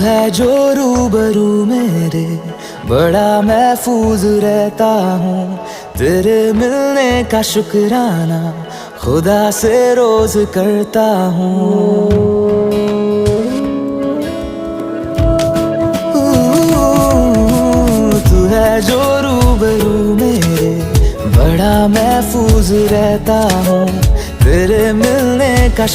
है जो रूबरू मेरे, बड़ा महफूज रहता हूँ। तेरे मिलने का शुक्राना खुदा से रोज करता हूँ। तू है जो रूबरू मेरे, बड़ा महफूज रहता हूँ। तेरे मिलने का